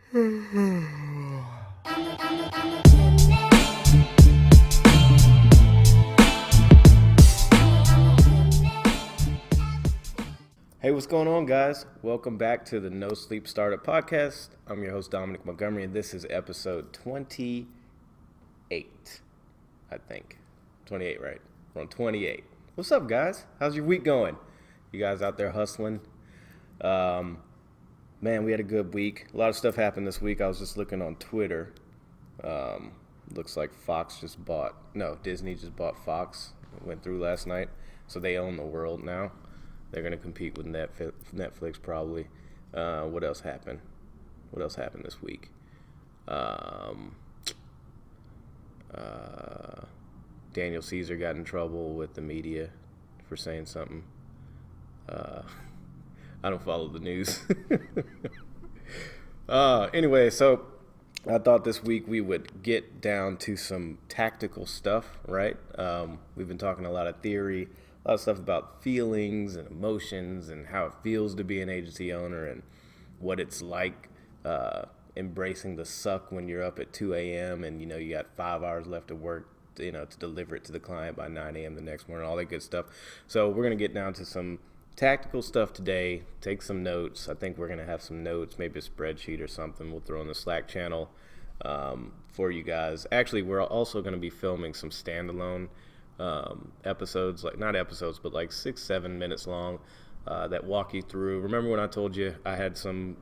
Hey, what's going on, guys? Welcome back to the No Sleep Startup Podcast. I'm your host, Dominick Montgomery, and this is episode 28, I think. 28, right? We're on 28. What's up, guys? How's your week going? You guys out there hustling? Man, we had a good week. A lot of stuff happened this week. I was just looking on Twitter. Looks like Disney just bought Fox. It went through last night. So they own the world now. They're going to compete with Netflix probably. What else happened? What else happened this week? Daniel Caesar got in trouble with the media for saying something. I don't follow the news. Anyway, so I thought this week we would get down to some tactical stuff, right? We've been talking a lot of theory, a lot of stuff about feelings and emotions and how it feels to be an agency owner and what it's like embracing the suck when you're up at 2 a.m. and, you got 5 hours left of work, to deliver it to the client by 9 a.m. the next morning, all that good stuff. So we're going to get down to some tactical stuff today. Take some notes. I think we're going to have some notes, maybe a spreadsheet or something we'll throw in the Slack channel for you guys. Actually, we're also going to be filming some standalone episodes, like not episodes, but like 6-7 minutes long that walk you through. Remember when I told you I had some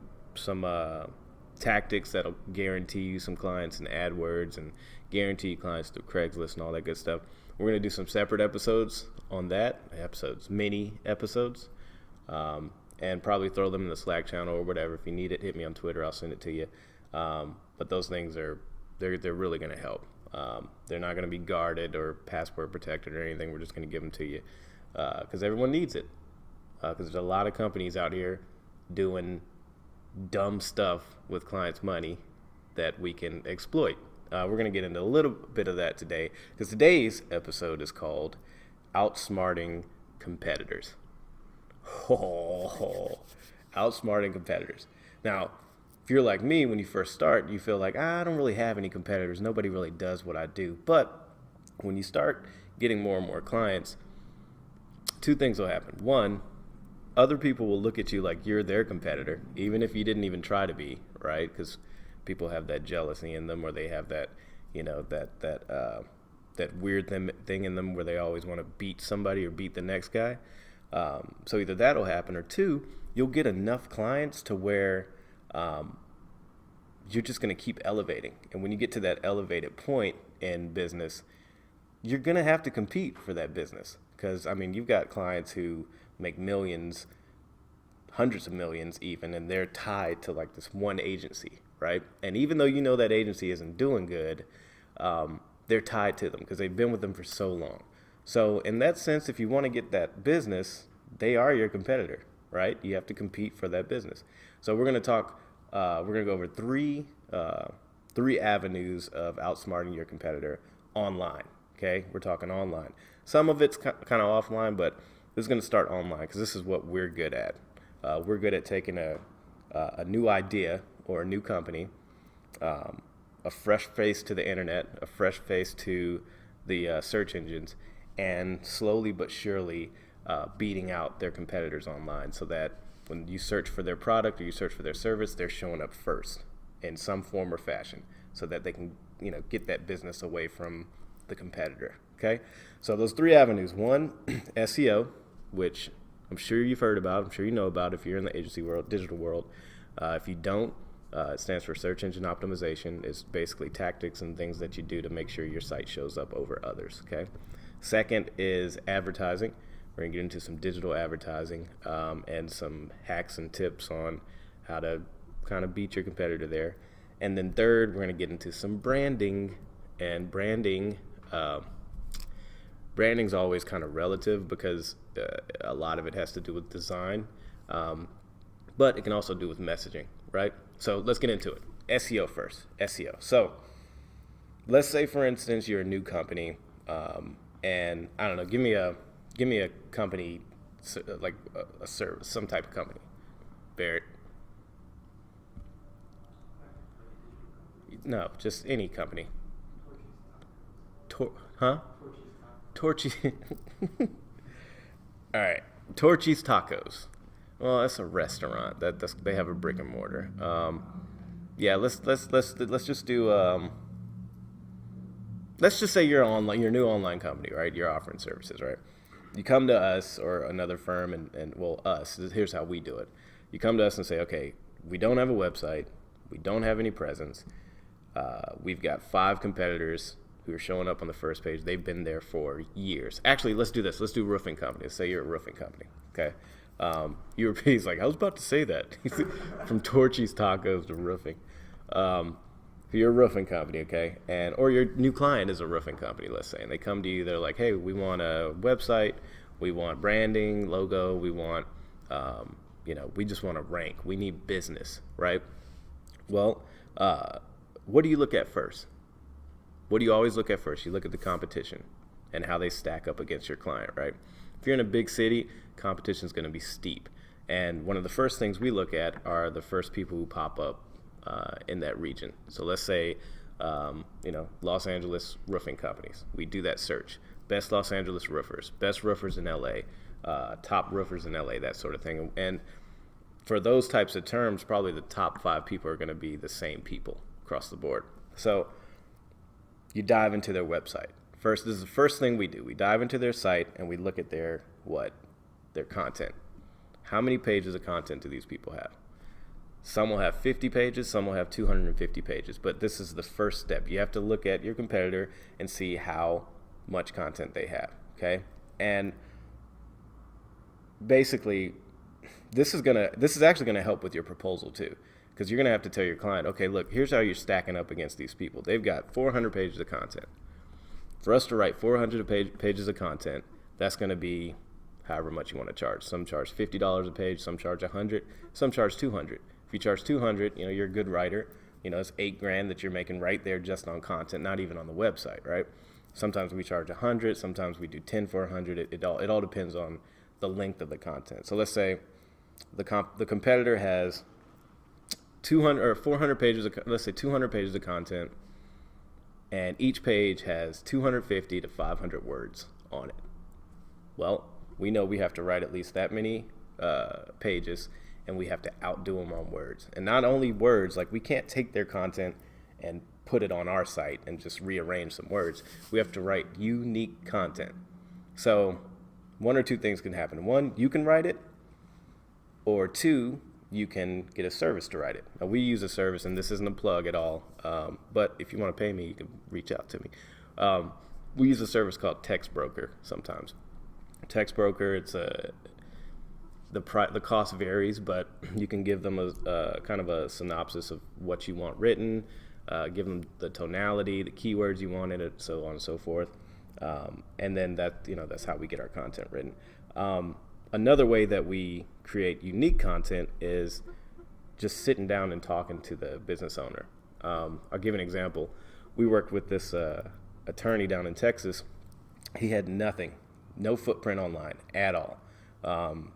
tactics that'll guarantee you some clients in AdWords and guarantee clients through Craigslist and all that good stuff? We're going to do some separate episodes on that, mini episodes, and probably throw them in the Slack channel or whatever. If you need it, hit me on Twitter. I'll send it to you. But those things they're really going to help. They're not going to be guarded or password protected or anything. We're just going to give them to you because everyone needs it. Because there's a lot of companies out here doing dumb stuff with clients' money that we can exploit. We're going to get into a little bit of that today because today's episode is called Outsmarting Competitors. Outsmarting competitors. Now, if you're like me, when you first start, you feel like, I don't really have any competitors. Nobody really does what I do. But when you start getting more and more clients, two things will happen. One, other people will look at you like you're their competitor, even if you didn't even try to be, right? Because people have that jealousy in them, or they have that, that weird thing in them where they always want to beat somebody or beat the next guy. So either that'll happen, or two, you'll get enough clients to where you're just going to keep elevating. And when you get to that elevated point in business, you're going to have to compete for that business. Because, you've got clients who make millions, hundreds of millions even, and they're tied to like this one agency, right? And even though that agency isn't doing good, they're tied to them because they've been with them for so long. So in that sense, if you want to get that business, they are your competitor, right? You have to compete for that business. So we're going to talk, we're going to go over three avenues of outsmarting your competitor online, okay? We're talking online. Some of it's kind of offline, but this is going to start online because this is what we're good at. We're good at taking a new idea or a new company, a fresh face to the internet, a fresh face to the search engines, and slowly but surely beating out their competitors online so that when you search for their product or you search for their service, they're showing up first in some form or fashion so that they can get that business away from the competitor. Okay, so those three avenues. One, SEO, which I'm sure you've heard about. I'm sure you know about if you're in the agency world, digital world. If you don't, it stands for search engine optimization. It's basically tactics and things that you do to make sure your site shows up over others. Okay. Second is advertising. We're going to get into some digital advertising and some hacks and tips on how to kind of beat your competitor there. And then third, we're going to get into some branding. And branding's always kind of relative because a lot of it has to do with design, but it can also do with messaging, right? So let's get into it. SEO first. SEO. So let's say, for instance, you're a new company, and I don't know, give me a company, like a service, some type of company. Barrett. No, just any company. Huh? Torchy's. All right. Torchy's Tacos. Well, that's a restaurant. They have a brick and mortar. Yeah, let's just do. Let's just say you're online, your new online company, right? You're offering services, right? You come to us or another firm, and well, us. Here's how we do it. You come to us and say, okay, we don't have a website, we don't have any presence. We've got 5 competitors who are showing up on the first page. They've been there for years. Actually, let's do this. Let's do roofing company. Let's say you're a roofing company, okay? He's like, I was about to say that. From Torchy's Tacos to roofing. If you're a roofing company, okay, or your new client is a roofing company, let's say, and they come to you, they're like, hey, we want a website, we want branding, logo, we want, we just want to rank. We need business, right? Well, what do you look at first? What do you always look at first? You look at the competition and how they stack up against your client, right? If you're in a big city, competition is going to be steep. And one of the first things we look at are the first people who pop up in that region. So let's say, Los Angeles roofing companies. We do that search. Best Los Angeles roofers, best roofers in LA, top roofers in LA, that sort of thing. And for those types of terms, probably the top 5 people are going to be the same people across the board. So you dive into their website. This is the first thing we do. We dive into their site and we look at their content. How many pages of content do these people have? Some will have 50 pages, some will have 250 pages, but this is the first step. You have to look at your competitor and see how much content they have, okay? And basically, this is actually gonna help with your proposal too, because you're gonna have to tell your client, okay, look, here's how you're stacking up against these people. They've got 400 pages of content. For us to write 400 pages of content, that's gonna be however much you want to charge. Some charge $50 a page, some charge $100, some charge $200. If you charge $200, you're a good writer. It's $8,000 that you're making right there just on content, not even on the website, right? Sometimes we charge $100, sometimes we do 10 for $100. It all depends on the length of the content. So let's say the competitor has 200 or 400 pages. Let's say 200 pages of content, and each page has 250 to 500 words on it. Well, we know we have to write at least that many pages, and we have to outdo them on words. And not only words, like we can't take their content and put it on our site and just rearrange some words. We have to write unique content. So 1 or 2 things can happen. 1, you can write it, or 2, you can get a service to write it. Now, we use a service, and this isn't a plug at all, but if you want to pay me, you can reach out to me. We use a service called Text Broker sometimes. Text Broker, it's the cost varies, but you can give them a kind of a synopsis of what you want written, give them the tonality, the keywords you want in it, so on and so forth, and then that's how we get our content written. Another way that we create unique content is just sitting down and talking to the business owner. I'll give an example. We worked with this attorney down in Texas. He had nothing, no footprint online at all.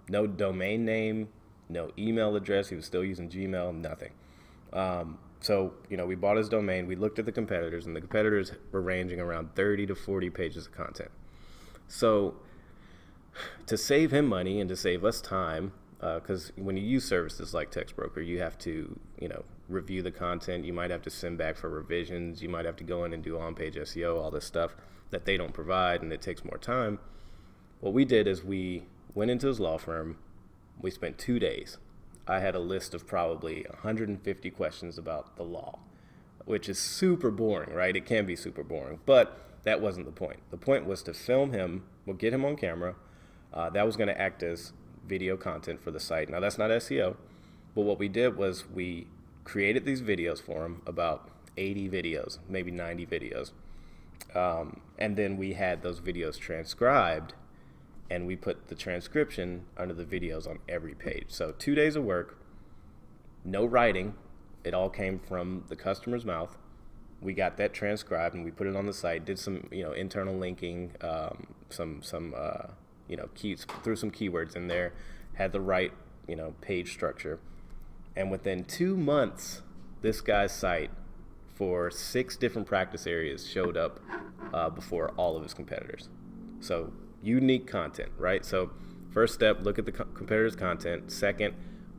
No domain name, no email address. He was still using Gmail, nothing. So we bought his domain. We looked at the competitors, and the competitors were ranging around 30 to 40 pages of content. So to save him money and to save us time, because when you use services like Text Broker, you have to, review the content. You might have to send back for revisions. You might have to go in and do on-page SEO, all this stuff that they don't provide, and it takes more time. What we did is we went into his law firm. We spent 2 days. I had a list of probably 150 questions about the law, which is super boring, right? It can be super boring, but that wasn't the point. The point was to film him. We'll get him on camera. That was going to act as video content for the site. Now, that's not SEO, but what we did was we created these videos for him, about 80 videos, maybe 90 videos. And then we had those videos transcribed, and we put the transcription under the videos on every page. So 2 days of work, no writing. It all came from the customer's mouth. We got that transcribed, and we put it on the site, did some internal linking, threw some keywords in there, had the right page structure. And within 2 months, this guy's site for 6 different practice areas showed up before all of his competitors. So unique content, right? So first step, look at the competitor's content. Second,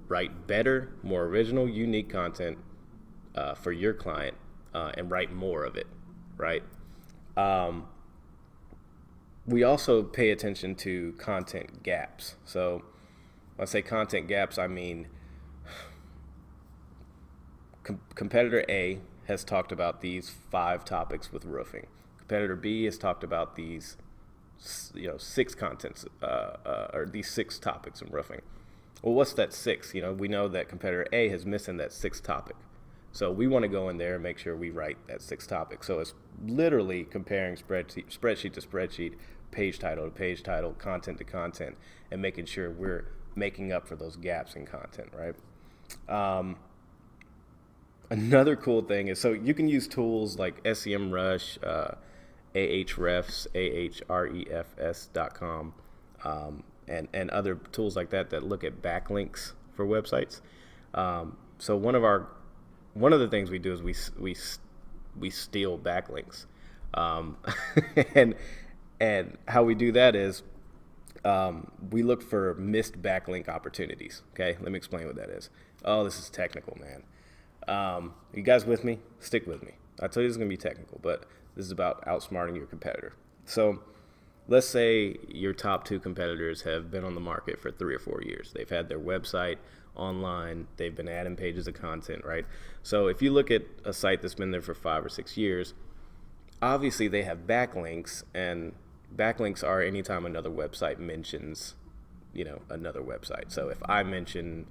write better, more original, unique content for your client and write more of it, right? We also pay attention to content gaps. So when I say content gaps, I mean competitor A has talked about these 5 topics with roofing. Competitor B has talked about these 6 contents or these 6 topics in roofing. Well, what's that 6? We know that competitor A has missing that 6th topic. So we want to go in there and make sure we write that 6th topic. So it's literally comparing spreadsheet to spreadsheet, page title to page title, content to content, and making sure we're making up for those gaps in content, right? Another cool thing is, so you can use tools like SEMrush, Ahrefs, ahrefs.com, and other tools like that look at backlinks for websites. So one of the things we do is we steal backlinks, and how we do that is we look for missed backlink opportunities. Okay, let me explain what that is. Oh, this is technical, man. You guys with me? Stick with me. I told you this is gonna be technical, but this is about outsmarting your competitor. So let's say your top 2 competitors have been on the market for 3 or 4 years. They've had their website online. They've been adding pages of content, right? So if you look at a site that's been there for 5 or 6 years, obviously they have backlinks, and backlinks are anytime another website mentions, another website. So if I mention,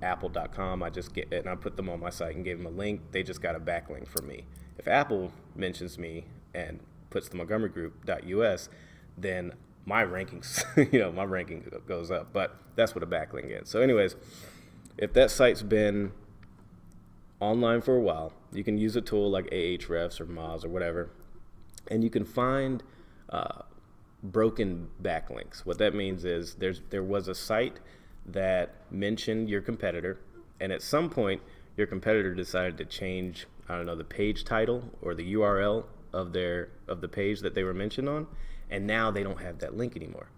apple.com, I put them on my site and gave them a link, they just got a backlink from me. If Apple mentions me and puts the montgomerygroup.us, then my rankings, my ranking goes up. But that's what a backlink is. So anyways, if that site's been online for a while, you can use a tool like Ahrefs or Moz or whatever, and you can find broken backlinks. What that means is there was a site that mentioned your competitor, and at some point your competitor decided to change, the page title or the URL of the page that they were mentioned on, and now they don't have that link anymore.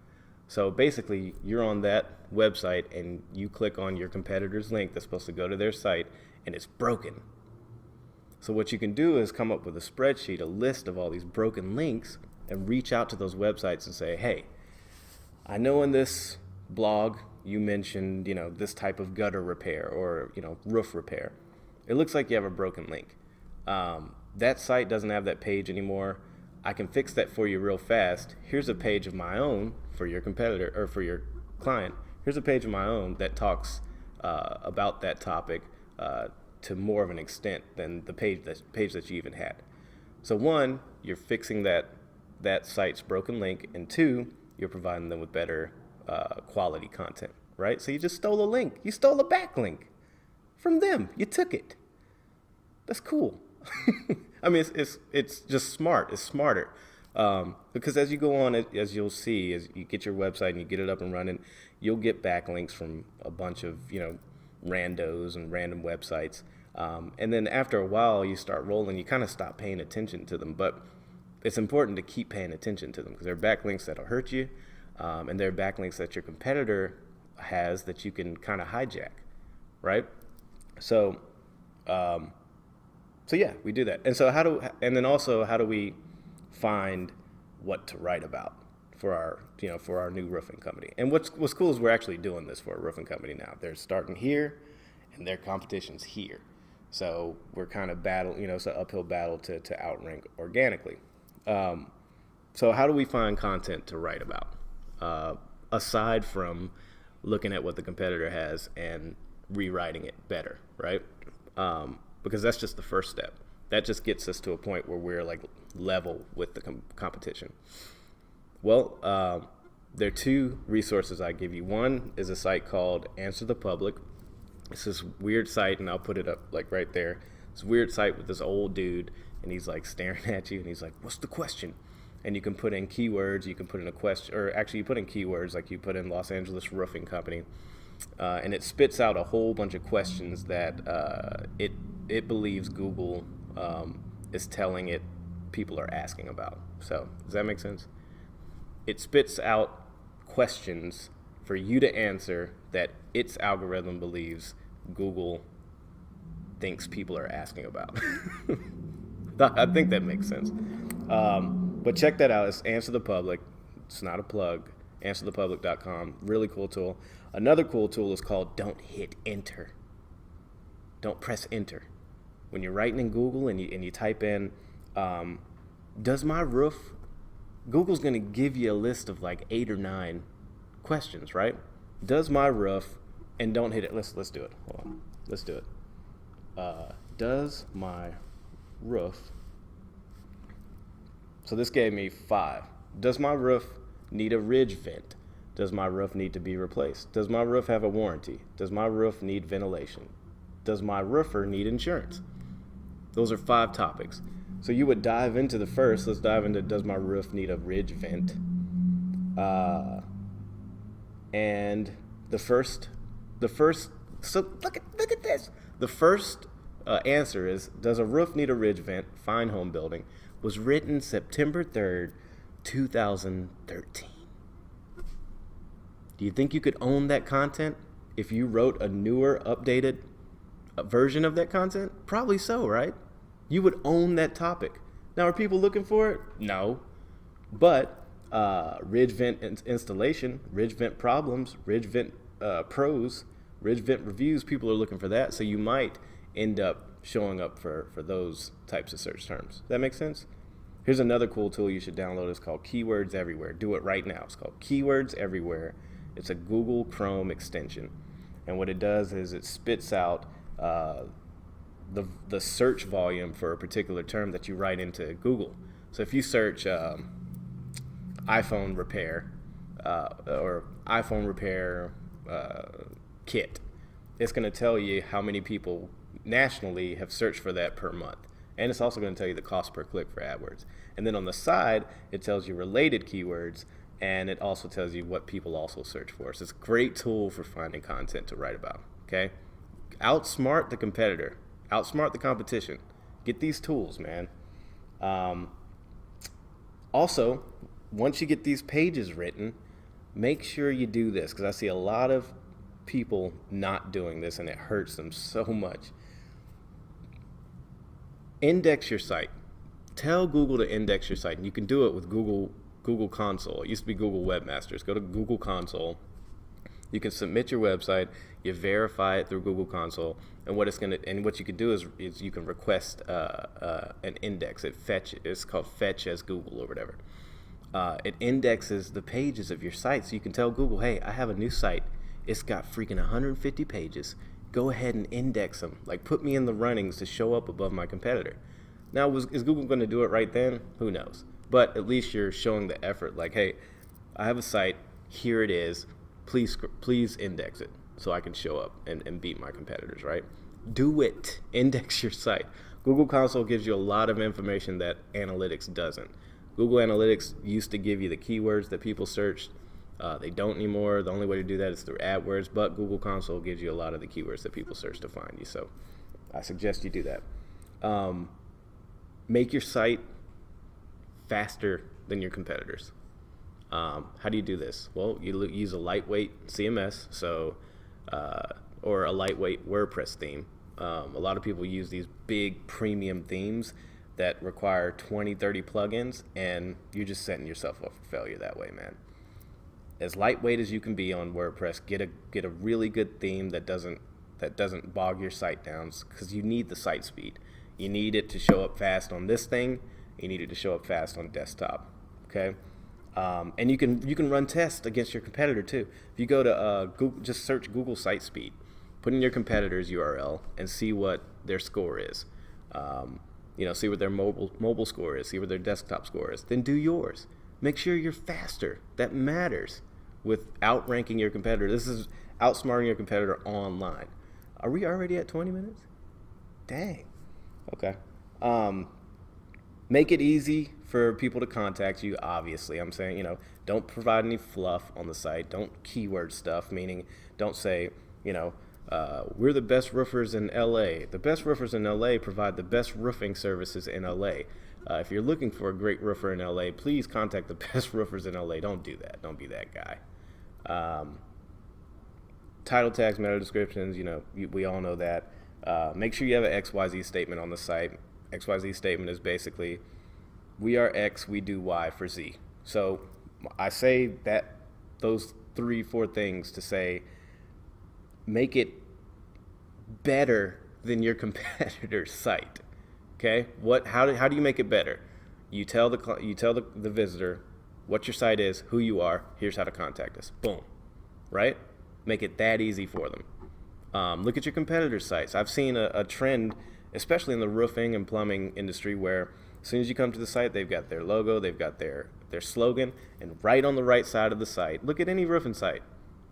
So basically, you're on that website and you click on your competitor's link that's supposed to go to their site, and it's broken. So what you can do is come up with a spreadsheet, a list of all these broken links, and reach out to those websites and say, hey, I know in this blog you mentioned, this type of gutter repair or, roof repair. It looks like you have a broken link. That site doesn't have that page anymore. I can fix that for you real fast. Here's a page of my own for your competitor or for your client. Here's a page of my own that talks about that topic to more of an extent than the page that you even had. So 1, you're fixing that site's broken link, and 2, you're providing them with better quality content, right? So you just stole a link. You stole a backlink from them. You took it. That's cool. I mean, it's just smart. It's smarter. Because as you go on, as you'll see, as you get your website and you get it up and running, you'll get backlinks from a bunch of, randos and random websites. And then after a while, you start rolling, you kind of stop paying attention to them. But it's important to keep paying attention to them because they're backlinks that'll hurt you. And they're backlinks that your competitor has that you can kind of hijack, right? So yeah, we do that. And so how do we find what to write about for our new roofing company? And what's cool is we're actually doing this for a roofing company now. They're starting here, and their competition's here. So we're kind of it's an uphill battle to outrank organically. So how do we find content to write about? Aside from looking at what the competitor has and rewriting it better, right? Because that's just the first step. That just gets us to a point where we're like level with the competition. Well, there are 2 resources I give you. One is a site called Answer the Public. It's this weird site, and I'll put it up like right there. It's a weird site with this old dude, and he's like staring at you, and he's like, "What's the question?" And you can put in keywords. You can put in a question, or actually you put in keywords like you put in Los Angeles Roofing Company, and it spits out a whole bunch of questions that it believes Google is telling it people are asking about. So does that make sense? It spits out questions for you to answer that its algorithm believes Google thinks people are asking about. I think that makes sense. But check that out. It's Answer the Public. It's not a plug. AnswerThePublic.com. Really cool tool. Another cool tool is called Don't Hit Enter. Don't press Enter. When you're writing in Google and you type in, does my roof, Google's going to give you a list of like 8 or 9 questions, right? Does my roof, and don't hit it. Let's do it. Hold on. Let's do it. Does my roof, so this gave me 5. Does my roof need a ridge vent? Does my roof need to be replaced? Does my roof have a warranty? Does my roof need ventilation? Does my roofer need insurance? Those are 5 topics. So you would dive into the first. Let's dive into, does my roof need a ridge vent? And the first, so look at this. The first answer is, does a roof need a ridge vent? Fine Home Building was written September 3rd, 2013. Do you think you could own that content if you wrote a newer, updated version of that content? Probably so, right? You would own that topic. Now, are people looking for it? No. But ridge vent installation, ridge vent problems, ridge vent pros, ridge vent reviews, people are looking for that. So you might end up showing up for those types of search terms. Does that make sense? Here's another cool tool you should download. It's called Keywords Everywhere. Do it right now. It's called Keywords Everywhere. It's a Google Chrome extension. And what it does is it spits out the search volume for a particular term that you write into Google. So if you search iPhone repair or iPhone repair kit, it's going to tell you how many people nationally have searched for that per month. And it's also going to tell you the cost per click for AdWords. And then on the side, it tells you related keywords, and it also tells you what people also search for. So it's a great tool for finding content to write about, okay? Outsmart the competitor. Outsmart the competition. Get these tools, man. Also, once you get these pages written, make sure you do this, because I see a lot of people not doing this, and it hurts them so much. Index your site. Tell Google to index your site, and you can do it with Google Console. It used to be Google Webmasters. Go to Google Console. You can submit your website. You verify it through Google Console, and what you can do is you can request an index. It's called Fetch as Google or whatever. It indexes the pages of your site, so you can tell Google, hey, I have a new site. It's got freaking 150 pages. Go ahead and index them. Like, put me in the runnings to show up above my competitor. Now, is Google going to do it right then? Who knows? But at least you're showing the effort. Like, hey, I have a site. Here it is. Please index it so I can show up and beat my competitors, right? Do it. Index your site. Google Console gives you a lot of information that Analytics doesn't. Google Analytics used to give you the keywords that people searched. They don't anymore. The only way to do that is through AdWords, but Google Console gives you a lot of the keywords that people search to find you. So I suggest you do that. Make your site faster than your competitors. How do you do this? Well, you use a lightweight CMS, or a lightweight WordPress theme. A lot of people use these big premium themes that require 20, 30 plugins, and you're just setting yourself up for failure that way, man. As lightweight as you can be on WordPress, get a really good theme that doesn't bog your site down, because you need the site speed. You need it to show up fast on this thing. You need it to show up fast on desktop. Okay, and you can run tests against your competitor too. If you go to Google, just search Google Site Speed, put in your competitor's URL, and see what their score is. See what their mobile score is. See what their desktop score is. Then do yours. Make sure you're faster. That matters. With outranking your competitor. This is outsmarting your competitor online. Are we already at 20 minutes? Dang. Okay. Make it easy for people to contact you, obviously. I'm saying, don't provide any fluff on the site. Don't keyword stuff, meaning don't say, We're the best roofers in LA. The best roofers in LA provide the best roofing services in LA. If you're looking for a great roofer in LA, please contact the best roofers in LA. Don't do that. Don't be that guy. Title tags, meta descriptions, we all know that. Make sure you have an XYZ statement on the site. XYZ statement is basically, we are X, we do Y for Z. So I say that those 3-4 things to say, make it better than your competitor's site. Okay? How do you make it better? You tell the visitor what your site is, who you are, here's how to contact us. Boom. Right? Make it that easy for them. Look at your competitors' sites. I've seen a trend, especially in the roofing and plumbing industry, where as soon as you come to the site, they've got their logo, they've got their slogan, and right on the right side of the site, look at any roofing site.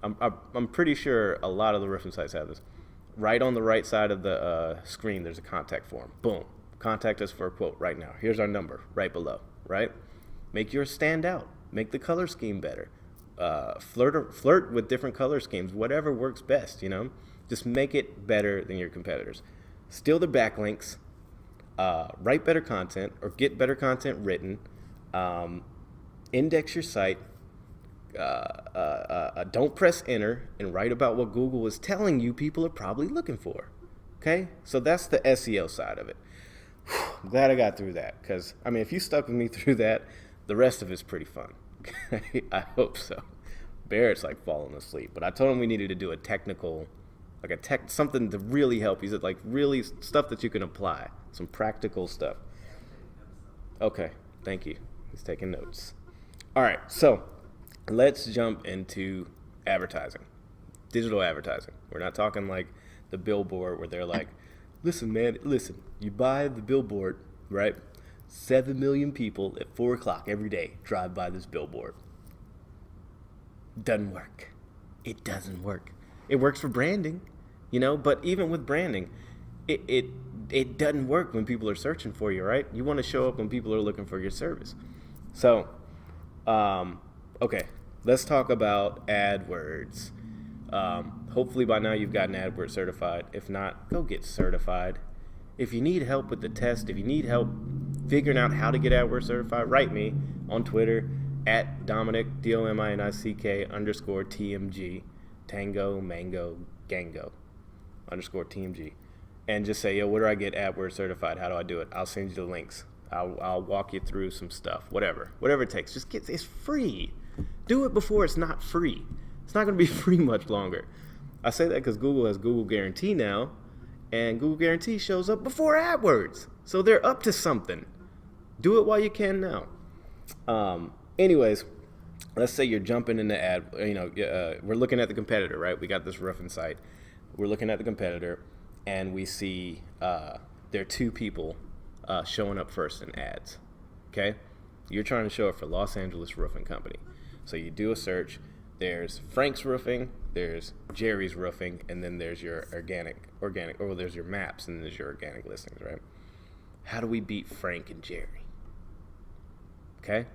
I'm pretty sure a lot of the roofing sites have this. Right on the right side of the screen, there's a contact form. Boom. Contact us for a quote right now. Here's our number right below, right? Make yours stand out. Make the color scheme better. Flirt with different color schemes, whatever works best, Just make it better than your competitors. Steal the backlinks, write better content or get better content written, index your site, don't press enter and write about what Google is telling you people are probably looking for. Okay? So that's the SEO side of it. I'm glad I got through that because, if you stuck with me through that, the rest of it's pretty fun. I hope so. Barrett's like falling asleep, but I told him we needed to do a technical, something to really help. He's really stuff that you can apply, some practical stuff. Okay, thank you. He's taking notes. All right, so let's jump into advertising, digital advertising. We're not talking like the billboard where they're like, listen, you buy the billboard, right? 7 million people at 4 o'clock every day drive by this billboard. Doesn't work. It doesn't work. It works for branding, but even with branding, it doesn't work when people are searching for you, right? You want to show up when people are looking for your service. So, okay, let's talk about AdWords. Hopefully by now you've gotten AdWords certified. If not, go get certified. If you need help with the test, if you need help figuring out how to get AdWords certified, write me on Twitter at Dominick, DOMINICK_TMG, Tango, Mango, Gango, _TMG. And just say, where do I get AdWords certified? How do I do it? I'll send you the links. I'll walk you through some stuff, whatever it takes. It's free. Do it before it's not free. It's not going to be free much longer. I say that because Google has Google Guarantee now, and Google Guarantee shows up before AdWords. So they're up to something. Do it while you can now. Anyways, let's say you're jumping into we're looking at the competitor, right? We got this roofing site. We're looking at the competitor, and we see there are 2 people showing up first in ads. Okay? You're trying to show up for Los Angeles Roofing Company. So you do a search. There's Frank's Roofing, there's Jerry's Roofing, and then there's your organic, or there's your maps, and then there's your organic listings, right? How do we beat Frank and Jerry? Okay?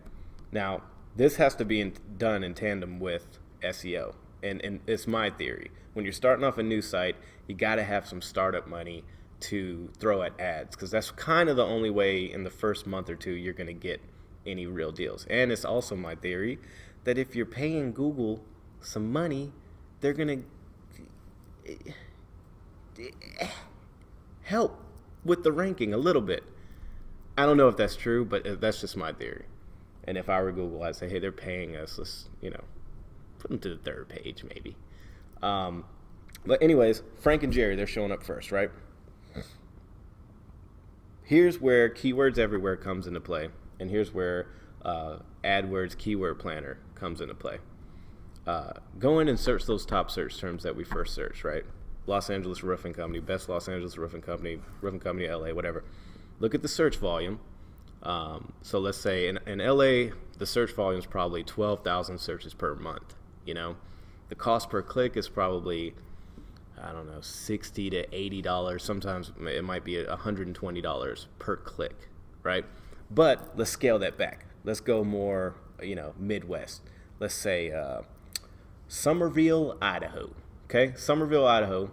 Now, this has to be done in tandem with SEO, and it's my theory. When you're starting off a new site, you got to have some startup money to throw at ads, because that's kind of the only way in the first month or 2 you're going to get any real deals. And it's also my theory that if you're paying Google some money, they're going to help with the ranking a little bit. I don't know if that's true, but that's just my theory. And if I were Google, I'd say, hey, they're paying us. Let's, put them to the 3rd page maybe. But anyways, Frank and Jerry, they're showing up first, right? Here's where Keywords Everywhere comes into play. And here's where AdWords Keyword Planner comes into play. Go in and search those top search terms that we first searched, right? Los Angeles Roofing Company, best Los Angeles Roofing Company LA, whatever. Look at the search volume. So let's say in LA, the search volume is probably 12,000 searches per month. The cost per click is probably, I don't know, $60 to $80. Sometimes it might be $120 per click, right? But let's scale that back. Let's go more, Midwest. Let's say Somerville, Idaho. Okay, Somerville, Idaho.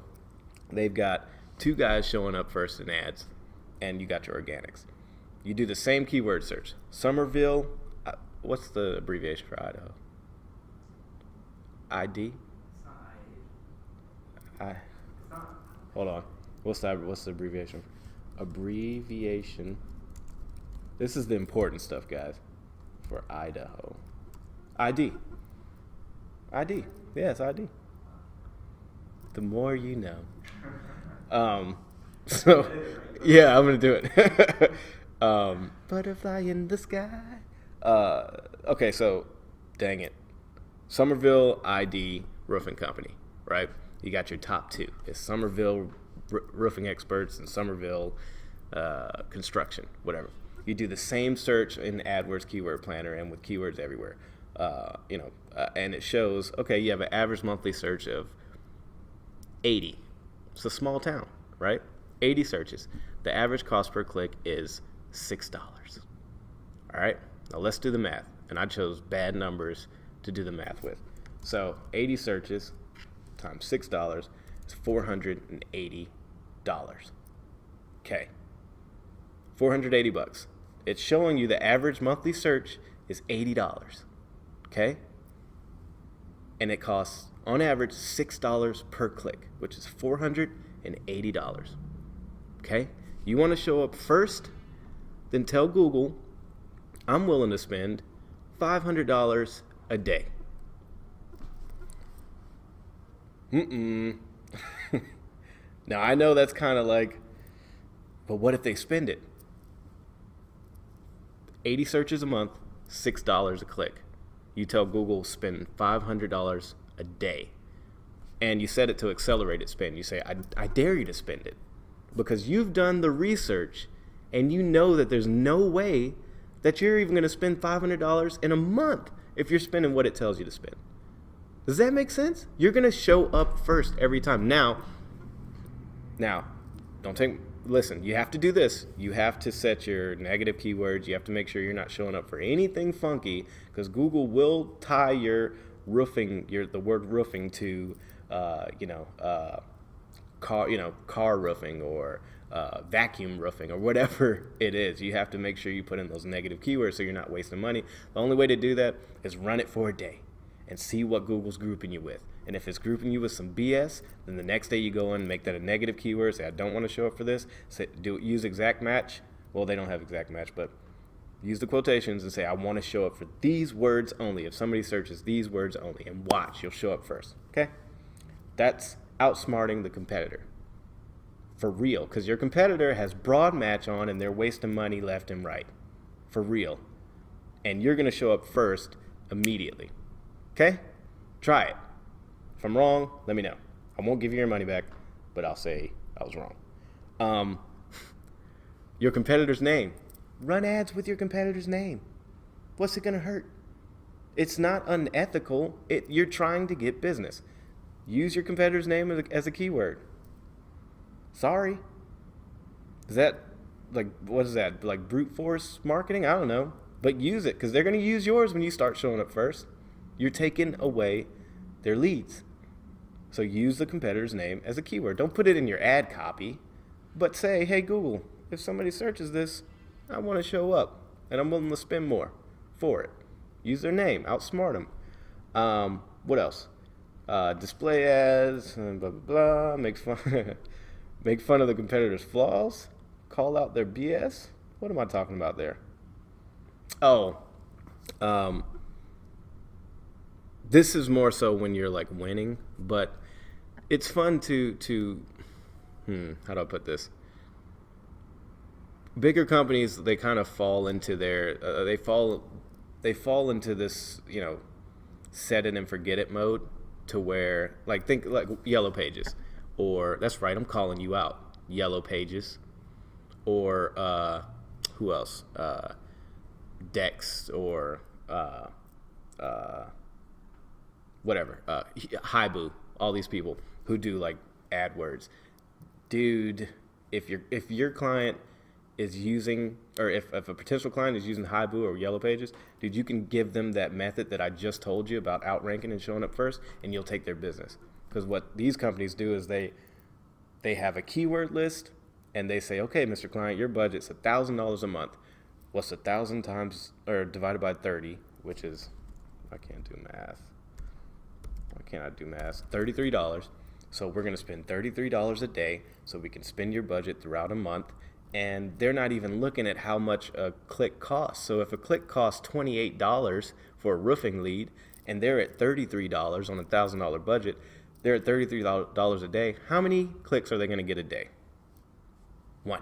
they've got 2 guys showing up first in ads, and you got your organics. You do the same keyword search. Somerville, what's the abbreviation for Idaho? ID? Hold on. What's the abbreviation? Abbreviation. This is the important stuff, guys. For Idaho. ID. ID. Yeah, it's ID. The more you know. So, yeah, I'm gonna do it. Butterfly in the sky. Okay, so, dang it. Somerville ID Roofing Company, right? You got your top 2. It's Somerville Roofing Experts and Somerville Construction, whatever. You do the same search in AdWords Keyword Planner and with keywords everywhere. And it shows, okay, you have an average monthly search of 80. It's a small town, right? 80 searches. The average cost per click is $6. All right, now let's do the math. And I chose bad numbers to do the math with. So 80 searches times $6 is $480. Okay, $480. It's showing you the average monthly search is $80. Okay, and it costs on average $6 per click, which is $480. Okay, you want to show up first, then tell Google, I'm willing to spend $500 a day. Now, I know that's kind of like, but what if they spend it? 80 searches a month, $6 a click. You tell Google spend $500 a day. And you set it to accelerated spend. You say, I dare you to spend it. Because you've done the research and you know that there's no way that you're even going to spend $500 in a month if you're spending what it tells you to spend. Does that make sense? You're going to show up first every time. Now, listen, you have to do this. You have to set your negative keywords. You have to make sure you're not showing up for anything funky, because Google will tie your roofing, the word roofing to, car roofing or vacuum roofing or whatever it is. You have to make sure you put in those negative keywords so you're not wasting money. The only way to do that is run it for a day and see what Google's grouping you with. And if it's grouping you with some BS, then the next day you go in and make that a negative keyword. Say, I don't want to show up for this. Use exact match. Well, they don't have exact match, but use the quotations and say, I want to show up for these words only. If somebody searches these words only, and watch, you'll show up first. Okay? That's outsmarting the competitor. For real. Because your competitor has broad match on and they're wasting money left and right. For real. And you're going to show up first immediately. Okay? Try it. If I'm wrong, let me know. I won't give you your money back, but I'll say I was wrong. Your competitor's name. Run ads with your competitor's name. What's it going to hurt? It's not unethical. You're trying to get business. Use your competitor's name as a keyword. Sorry. Is that, what is that? Like brute force marketing? I don't know. But use it, because they're going to use yours when you start showing up first. You're taking away their leads. So use the competitor's name as a keyword. Don't put it in your ad copy, but say, hey, Google, if somebody searches this, I want to show up, and I'm willing to spend more for it. Use their name. Outsmart them. What else? Display ads, blah, blah, blah. Make fun of the competitor's flaws. Call out their BS. What am I talking about there? This is more so when you're like winning, but it's fun to how do I put this? Bigger companies, they kind of fall into their they fall into this, set it and forget it mode, to where think like Yellow Pages, or that's right, I'm calling you out, Yellow Pages, or who else? Dex, or whatever, Haibu, all these people who do like AdWords. Dude, if your client is using, or if a potential client is using Haibu or Yellow Pages, dude, you can give them that method that I just told you about outranking and showing up first, and you'll take their business. Because what these companies do is they They have a keyword list, and they say, okay, Mr. Client, your budget's $1,000 a month. What's 1,000 times or divided by 30, which is, I can't do math. Why can't I do math? $33. So we're going to spend $33 a day so we can spend your budget throughout a month. And they're not even looking at how much a click costs. So if a click costs $28 for a roofing lead and they're at $33 on a $1,000 budget, they're at $33 a day. How many clicks are they going to get a day? 1.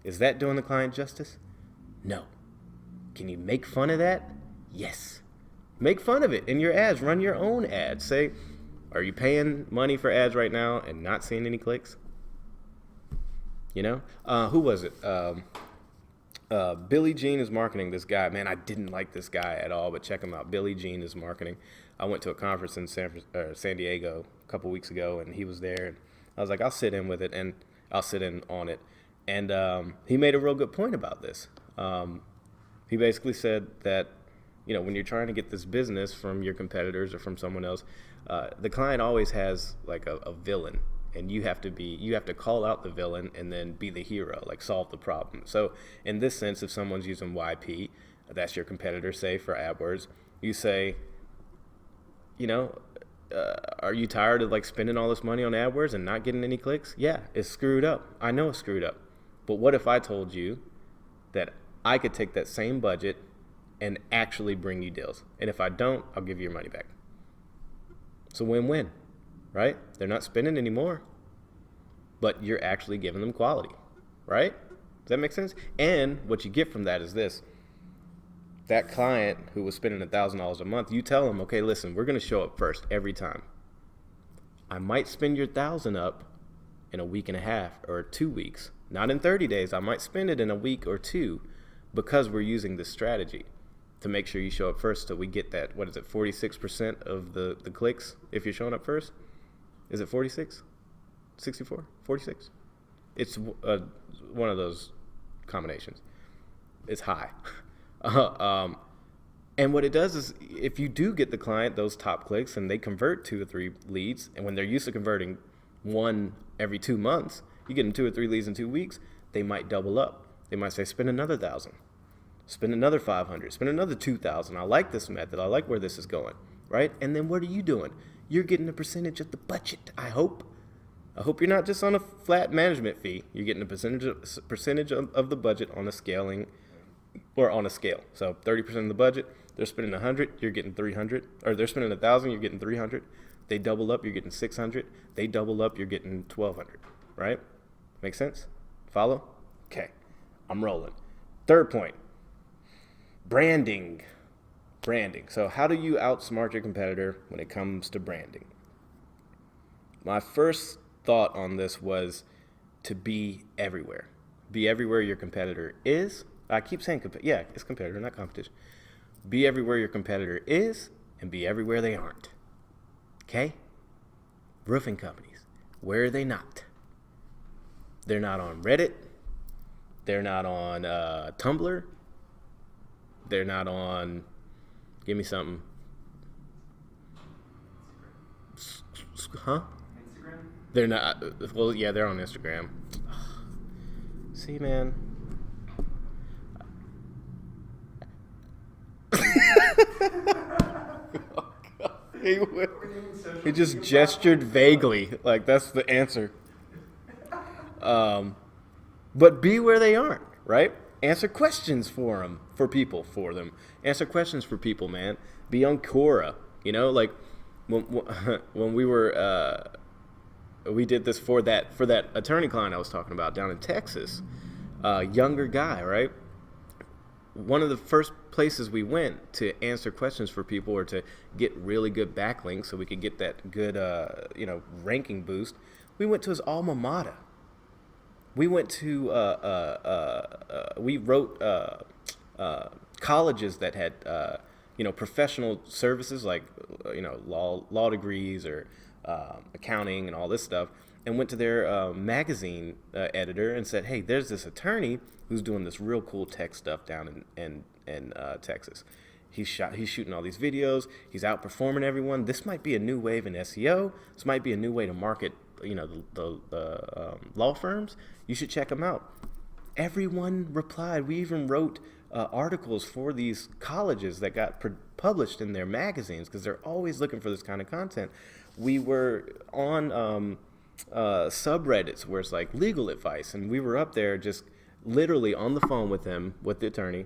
Is that doing the client justice? No. Can you make fun of that? Yes. Make fun of it in your ads. Run your own ads. Say, are you paying money for ads right now and not seeing any clicks? You know? Who was it? Billie Jean is marketing, this guy. Man, I didn't like this guy at all, but check him out. Billie Jean is marketing. I went to a conference in San Diego a couple weeks ago, and he was there. And I was like, I'll sit in with it, and I'll sit in on it. And he made a real good point about this. He basically said that, you know, when you're trying to get this business from your competitors or from someone else, the client always has like a villain, and you have to call out the villain and then be the hero, like solve the problem. So in this sense, if someone's using YP, that's your competitor, say for AdWords, you say, you know, are you tired of like spending all this money on AdWords and not getting any clicks? Yeah, it's screwed up. I know it's screwed up. But what if I told you that I could take that same budget and actually bring you deals? And if I don't, I'll give you your money back. It's a win-win, right? They're not spending anymore, but you're actually giving them quality, right? Does that make sense? And what you get from that is this. That client who was spending $1,000 a month, you tell them, okay, listen, we're going to show up first every time. I might spend your $1,000 up in a week and a half or 2 weeks. Not in 30 days. I might spend it in a week or 2 because we're using this strategy to make sure you show up first so we get that, 46% of the clicks if you're showing up first? Is it 46? 64? 46? It's one of those combinations. It's high. And what it does is if you do get the client those top clicks and they convert 2 or 3 leads, and when they're used to converting 1 every 2 months, you get them 2 or 3 leads in 2 weeks, they might double up. They might say, spend another 1,000, spend another 500, spend another 2,000. I like this method. I like where this is going, right? And then what are you doing? You're getting a percentage of the budget, I hope. I hope you're not just on a flat management fee. You're getting a percentage of the budget on a scaling or on a scale. So 30% of the budget, they're spending 100, you're getting 300, or they're spending 1,000, you're getting 300. They double up, you're getting 600. They double up, you're getting 1,200, right? Make sense? Follow? Okay, I'm rolling. Third point, branding. Branding. So how do you outsmart your competitor when it comes to branding? My first thought on this was to be everywhere. Be everywhere your competitor is. I keep saying, it's competitor, not competition. Be everywhere your competitor is and be everywhere they aren't. Okay? Roofing companies, where are they not? They're not on Reddit. They're not on Tumblr. They're not on, give me something. Huh? Instagram? They're not, well, yeah, they're on Instagram. See, man. Oh, God. He just gestured vaguely, like that's the answer. But be where they aren't, right? Answer questions for them. Answer questions for people, man. Be on Quora, you know, like when we were, we did this for that attorney client I was talking about down in Texas, younger guy, right? One of the first places we went to answer questions for people or to get really good backlinks so we could get that good, ranking boost, we went to his alma mater. We went to, we wrote colleges that had, professional services like, law degrees or accounting and all this stuff, and went to their magazine editor and said, hey, there's this attorney who's doing this real cool tech stuff down in Texas. He's shooting all these videos. He's outperforming everyone. This might be a new wave in SEO. This might be a new way to market the law firms, you should check them out. Everyone replied. We even wrote articles for these colleges that got published in their magazines because they're always looking for this kind of content. We were on subreddits where it's like legal advice, and we were up there just literally on the phone with him, with the attorney,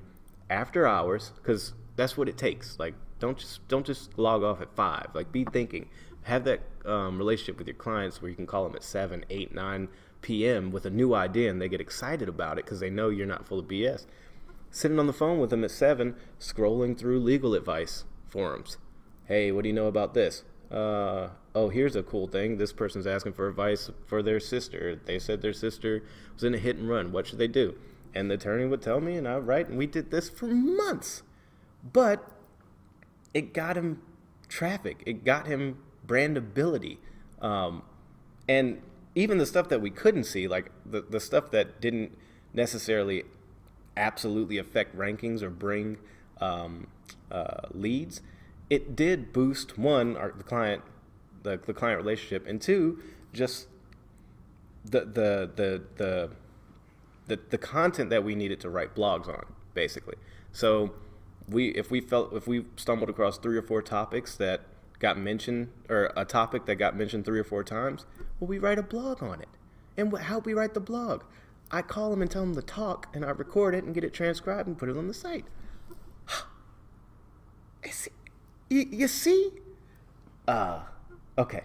after hours, because that's what it takes. Like, don't just log off at 5. Like, be thinking. Have that relationship with your clients where you can call them at 7, 8, 9 p.m. with a new idea, and they get excited about it because they know you're not full of BS. Sitting on the phone with them at 7, scrolling through legal advice forums. Hey, what do you know about this? Oh, here's a cool thing. This person's asking for advice for their sister. They said their sister was in a hit and run. What should they do? And the attorney would tell me, and I would write, and we did this for months. But it got him traffic. It got him brandability. And even the stuff that we couldn't see, like the stuff that didn't necessarily absolutely affect rankings or bring leads, it did boost, one, the client relationship, and two, just the content that we needed to write blogs on, basically. So if we stumbled across 3 or 4 topics that got mentioned, or a topic that got mentioned 3 or 4 times, well, we write a blog on it. And how we write the blog? I call them and tell them to talk, and I record it and get it transcribed and put it on the site. You see? Okay.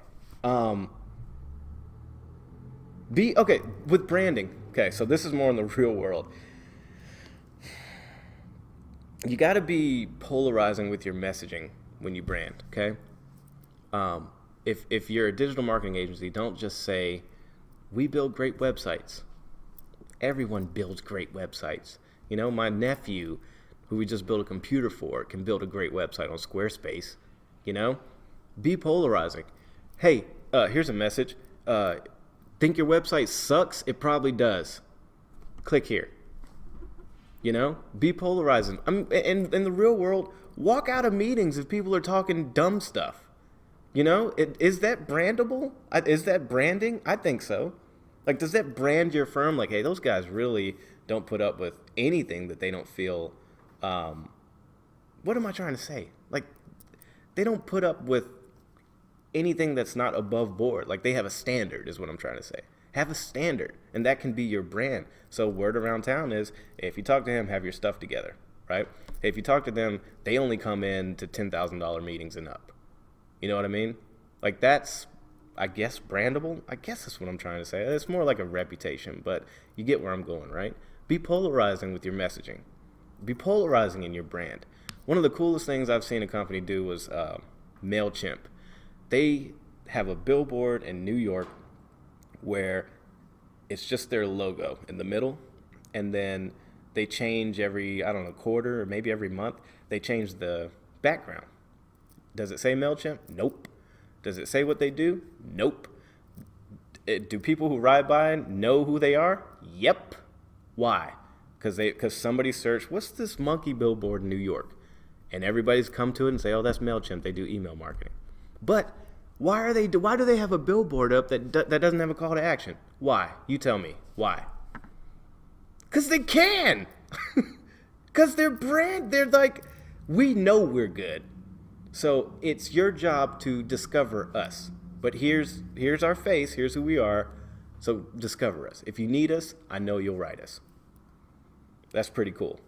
With branding. Okay, so this is more in the real world. You got to be polarizing with your messaging when you brand, okay? If you're a digital marketing agency, don't just say, we build great websites. Everyone builds great websites. You know, my nephew, who we just built a computer for, can build a great website on Squarespace. You know, be polarizing. Hey, here's a message. Think your website sucks? It probably does. Click here. You know, be polarizing. In the real world, walk out of meetings if people are talking dumb stuff. You know, is that brandable? Is that branding? I think so. Like, does that brand your firm? Like, hey, those guys really don't put up with anything that they don't feel. What am I trying to say? Like, they don't put up with anything that's not above board. Like, they have a standard is what I'm trying to say. Have a standard, and that can be your brand. So word around town is, if you talk to him, have your stuff together, right? Hey, if you talk to them, they only come in to $10,000 meetings and up. You know what I mean? Like, that's, I guess, brandable. I guess that's what I'm trying to say. It's more like a reputation, but you get where I'm going, right? Be polarizing with your messaging. Be polarizing in your brand. One of the coolest things I've seen a company do was MailChimp. They have a billboard in New York where it's just their logo in the middle, and then they change every, I don't know, quarter or maybe every month, they change the background. Does it say MailChimp? Nope. Does it say what they do? Nope. Do people who ride by know who they are? Yep. Why? Because somebody searched, what's this monkey billboard in New York? And everybody's come to it and say, oh, that's MailChimp. They do email marketing. But why do they have a billboard up that doesn't have a call to action? Why? You tell me. Why? Because they can. Because they're like, we know we're good. So it's your job to discover us. But here's our face. Here's who we are. So discover us. If you need us, I know you'll write us. That's pretty cool.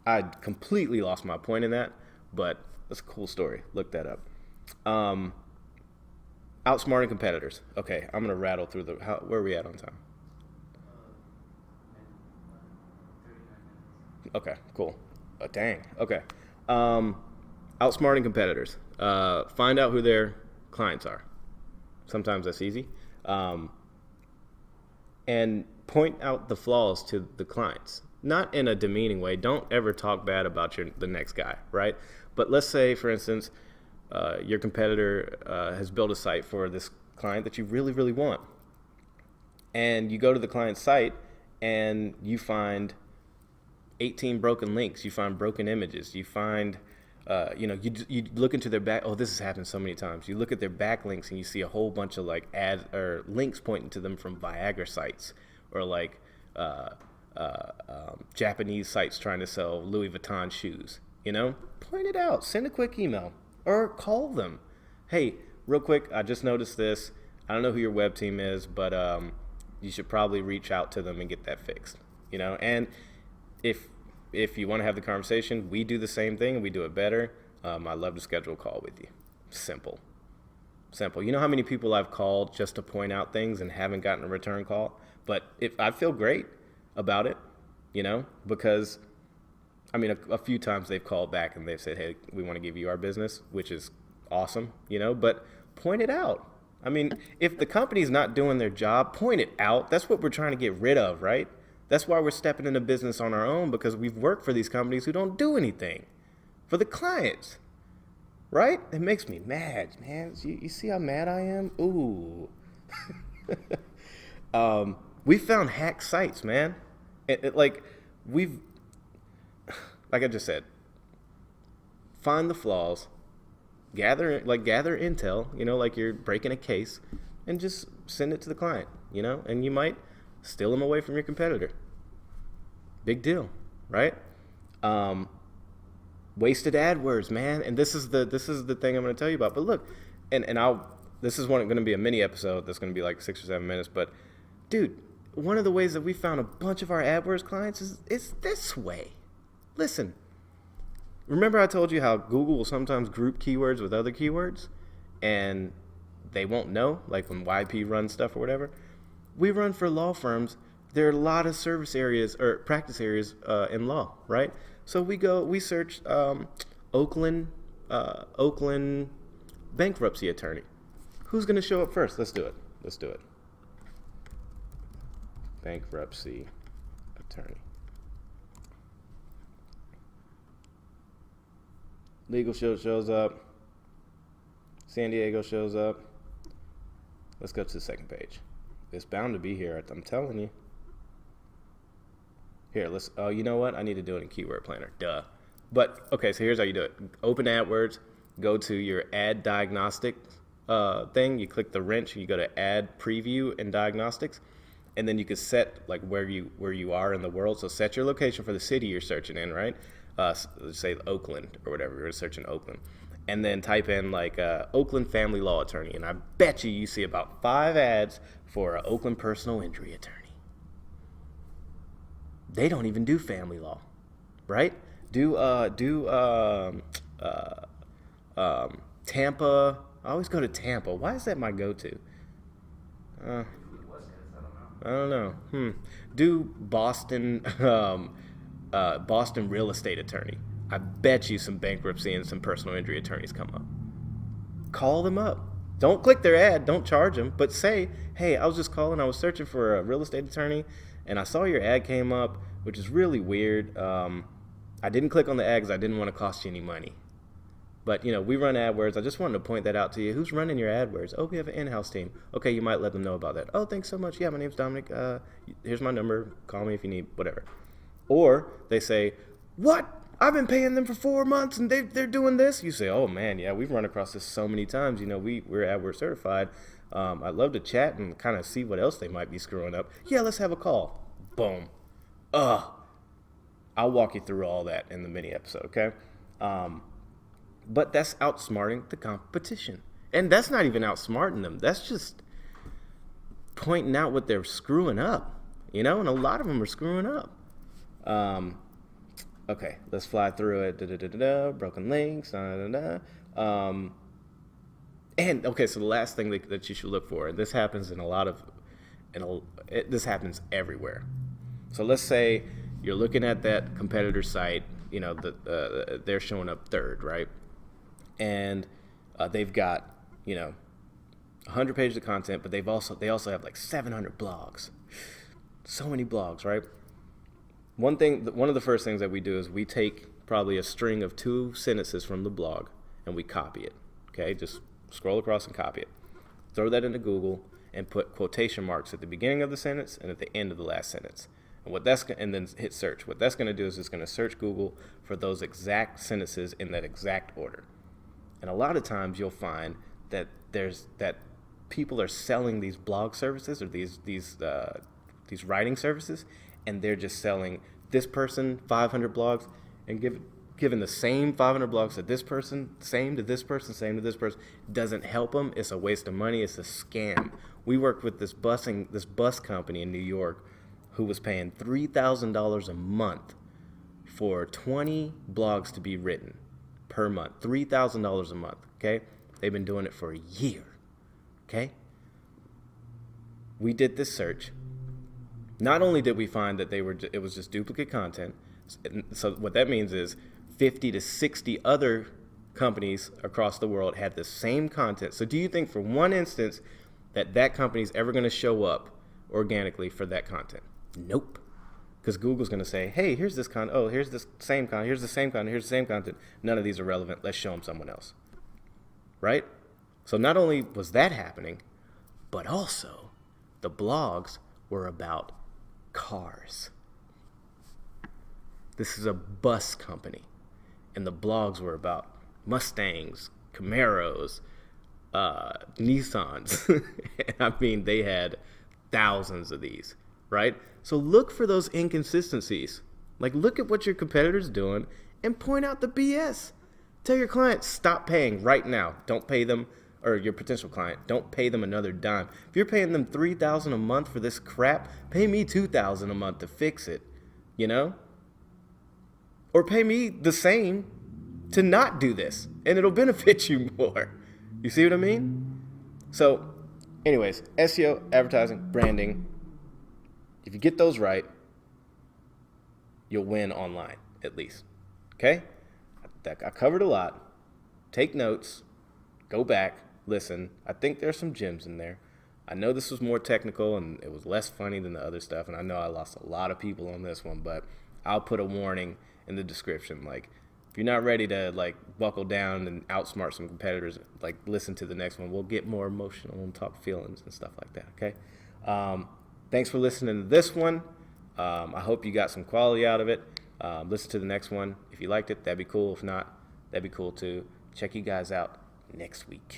I completely lost my point in that, but that's a cool story. Look that up. Outsmarting competitors. Okay, I'm gonna rattle through where are we at on time? Okay, cool. Dang. Okay. Outsmarting competitors. Find out who their clients are. Sometimes that's easy. And point out the flaws to the clients. Not in a demeaning way. Don't ever talk bad about the next guy, right? But let's say, for instance, your competitor has built a site for this client that you really, really want. And you go to the client's site and you find 18 broken links. You find broken images. You find You look into their back. Oh, this has happened so many times. You look at their backlinks and you see a whole bunch of like ads or links pointing to them from Viagra sites or like Japanese sites trying to sell Louis Vuitton shoes. Point it out. Send a quick email or call them. Hey, real quick, I just noticed this. I don't know who your web team is, but you should probably reach out to them and get that fixed. And if you want to have the conversation, we do the same thing and we do it better. I'd love to schedule a call with you. Simple. You know how many people I've called just to point out things and haven't gotten a return call? But if I feel great about it, because a few times they've called back and they've said, hey, we want to give you our business, which is awesome, but point it out. If the company's not doing their job, point it out. That's what we're trying to get rid of, right? That's why we're stepping into business on our own, because we've worked for these companies who don't do anything for the clients, right? It makes me mad, man. You see how mad I am? Ooh. We found hacked sites, man. Like I just said, find the flaws, gather intel, like you're breaking a case, and just send it to the client, and you might steal them away from your competitor. Big deal, right? Wasted AdWords, man. And this is the thing I'm going to tell you about. But look, this is going to be a mini episode that's going to be like 6 or 7 minutes. But dude, one of the ways that we found a bunch of our AdWords clients is this way. Listen, remember I told you how Google will sometimes group keywords with other keywords and they won't know, like when YP runs stuff or whatever? We run for law firms. There are a lot of service areas or practice areas in law, right? So we search Oakland bankruptcy attorney. Who's going to show up first? Let's do it. Bankruptcy attorney. Legal shows up. San Diego shows up. Let's go to the second page. It's bound to be here. I'm telling you. Here, you know what? I need to do it in Keyword Planner. Duh. But, okay, so here's how you do it. Open AdWords, go to your ad diagnostic thing. You click the wrench, and you go to add preview and diagnostics. And then you can set like where you are in the world. So set your location for the city you're searching in, right? Let's say Oakland or whatever. You're searching Oakland. And then type in like Oakland family law attorney. And I bet you see about 5 ads for an Oakland personal injury attorney. They don't even do family law, right? Tampa. I always go to Tampa. Why is that my go-to? I don't know. Do Boston, Boston real estate attorney. I bet you some bankruptcy and some personal injury attorneys come up. Call them up. Don't click their ad. Don't charge them. But say, hey, I was just calling. I was searching for a real estate attorney, and I saw your ad came up, which is really weird. I didn't click on the ad because I didn't want to cost you any money. But, we run AdWords. I just wanted to point that out to you. Who's running your AdWords? Oh, we have an in-house team. Okay, you might let them know about that. Oh, thanks so much. Yeah, my name's Dominick. Here's my number. Call me if you need whatever. Or they say, what? I've been paying them for 4 months and they're doing this. You say, oh, man, yeah, we've run across this so many times. We're AdWords certified. I'd love to chat and kind of see what else they might be screwing up. Yeah, let's have a call. Boom. I'll walk you through all that in the mini episode, okay? But that's outsmarting the competition. And that's not even outsmarting them. That's just pointing out what they're screwing up, and a lot of them are screwing up. Okay, let's fly through it. Broken links. And okay, so the last thing that you should look for, and this happens this happens everywhere. So let's say you're looking at that competitor site, they're showing up third, right? And they've got, 100 pages of content, but they also have like 700 blogs. So many blogs, right? One of the first things that we do is we take probably a string of 2 sentences from the blog and we copy it. Okay, just scroll across and copy it. Throw that into Google and put quotation marks at the beginning of the sentence and at the end of the last sentence. And then hit search. What that's going to do is it's going to search Google for those exact sentences in that exact order. And a lot of times you'll find that people are selling these blog services or these writing services, and they're just selling this person 500 blogs and giving the same 500 blogs to this person, same to this person, same to this person. Doesn't help them. It's a waste of money. It's a scam. We worked with this bus company in New York who was paying $3,000 a month for 20 blogs to be written per month. $3,000 a month, okay? They've been doing it for a year, okay? We did this search. Not only did we find that it was just duplicate content, so what that means is 50 to 60 other companies across the world had the same content. So do you think for one instance that company's ever going to show up organically for that content? Nope. Because Google's going to say, hey, here's this content. Oh, here's this same content. Here's the same content. Here's the same content. None of these are relevant. Let's show them someone else. Right? So not only was that happening, but also the blogs were about cars. This is a bus company. And the blogs were about Mustangs, Camaros, Nissans. I mean, they had thousands of these, right? So look for those inconsistencies. Like, look at what your competitor's doing and point out the BS. Tell your client, stop paying right now. Don't pay them, or your potential client, don't pay them another dime. If you're paying them $3,000 a month for this crap, pay me $2,000 a month to fix it, you know? Or pay me the same to not do this, and it'll benefit you more. You see what I mean? So, anyways, SEO, advertising, branding. If you get those right, you'll win online, at least. Okay? I covered a lot. Take notes. Go back. Listen. I think there's some gems in there. I know this was more technical and it was less funny than the other stuff, and I know I lost a lot of people on this one, but I'll put a warning in the description. Like, if you're not ready to, like, buckle down and outsmart some competitors, like, listen to the next one. We'll get more emotional and talk feelings and stuff like that, okay? Thanks for listening to this one. I hope you got some quality out of it. Listen to the next one. If you liked it, that'd be cool. If not, that'd be cool too. Check you guys out next week.